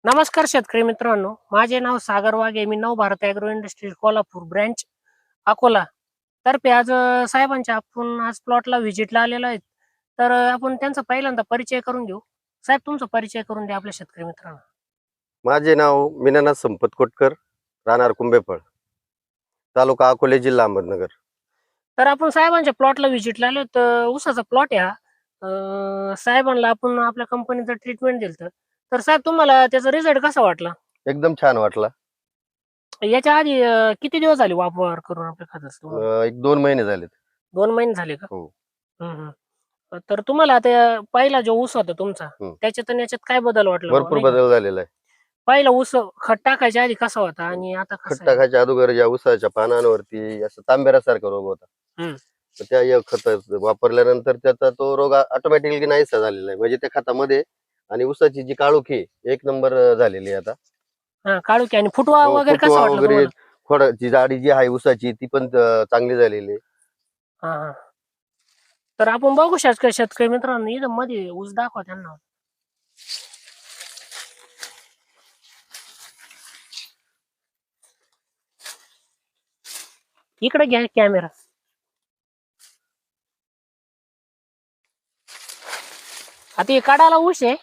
नमस्कार शेतकरी मित्रांनो, माझे नाव सागर वाघे. मी Navbharat agro industries Kolhapur branch Akola तर्फे आज साहेबांच्या आपण आज प्लॉटला व्हिजिटला आलेलो आहेत. तर आपण त्यांचा पहिल्यांदा परिचय करून घेऊ. साहेब, तुमचा परिचय करून द्या आपल्या शेतकरी मित्रांना. माझे नाव मीनानाथ संपत कोटकर, राहणार कुंभेफळ, तालुका अकोले, जिल्हा अहमदनगर. तर आपण साहेबांच्या प्लॉटला व्हिजिटला आलो. तर ऊसाचा प्लॉट आहे हा. साहेबांना आपण आपल्या कंपनीचं ट्रीटमेंट दिलं. तर साहेब, तुम्हाला त्याचा रिझल्ट कसा वाटला? एकदम छान वाटला. याच्या आधी किती दिवस झाले वापर करून आपल्या खताचं तुम्हाला? 1-2 महिने झालेत. 2 महिने झाले का? हो. हं, हं. तर तुम्हाला आता पहिला जो ऊस होता तुमचा, हं. त्याच्यात आणि याच्यात काय बदल वाटला बुवा, भरपूर नाही का? बदल झालेला आहे. पहिला ऊस खत टाकायच्या आधी कसा होता आणि आता खत कसा आहे? टाकायच्या अगोदर या ऊसाच्या पानांवरती असं तांबेरासारखा रोग होता. हं. तर त्या खत वापरल्यानंतर त्याचा तो रोग ऑटोमॅटिकली नाहीसा झालेला आहे. म्हणजे त्या खतामध्ये आणि ऊसाची जी काळोखी आहे, एक नंबर झालेली आहे आता. हां, काळोखी आणि फुटवा हो, वगैरे कसा फुटवा वाटला वगैरे, तुम्हाला? खोडाची जाडी जी आहे ऊसाची ती पण चांगली झालेली आहे. हां, हां. तर आपण बघू शेतकरी मित्रांनो, इथं मध्ये ऊस दाखवा त्यांना. इकडे घ्या कॅमेरा. आता हे काढायला ऊस आहे,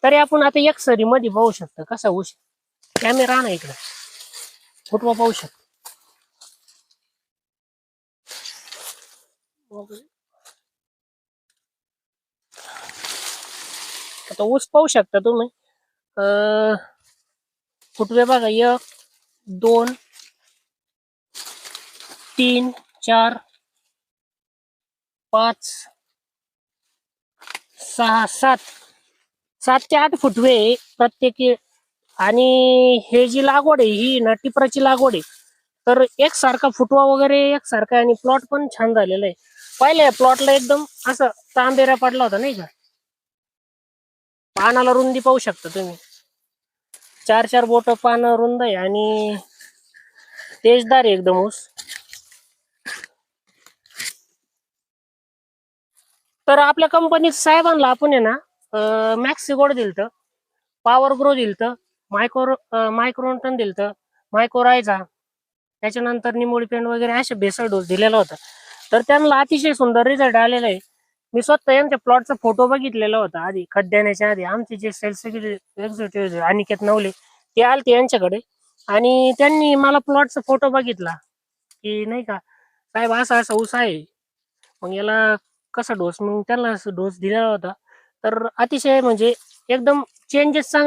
तरी आपण आता एक सरी मध्ये पाहू शकतो कसा ऊस आहे. कॅमेरा ना इकडे, फुटवा पाहू शकतो. आता ऊस पाहू शकता तुम्ही. फुटवे बघा, 1 2 3 4 5 6 7 7 ते 8 फुटवे आहे प्रत्येकी. आणि हे जी लागवड आहे ही ना टिपराची लागवड आहे. तर एकसारखा फुटवा वगैरे एकसारखा आहे आणि प्लॉट पण छान झालेला आहे. पहिल्या प्लॉटला एकदम असं तांबेरा पडला होता, नाही का? पानाला रुंदी पाहू शकता तुम्ही. 4 बोट पान रुंद आहे आणि तेजदार आहे एकदम ऊस. तर आपल्या कंपनीत साहेबांना आपण आहे ना मॅक्सिगोड दिलतं, पॉवर ग्रो दिलतं, मायक्रोटन दिलतं, मायक्रोरायझा, त्याच्यानंतर निमोळी पेंट वगैरे असे बेसल डोस दिलेला होता. तर त्यांना अतिशय सुंदर रिझल्ट आलेला आहे. मी स्वतः यांच्या प्लॉटचा फोटो बघितलेला होता आधी, खत देण्याच्या आधी. आमचे जे सेल्स एक्झिक्युटिव्ह अनिकेत नवले ते आलते यांच्याकडे आणि त्यांनी मला प्लॉटचा फोटो बघितला की, नाही का साहेब, असा असा ऊस आहे, मग याला कसा डोस, मग त्यांना डोस दिलेला होता. तर अतिशय म्हणजे एकदम चेंजेस चांगले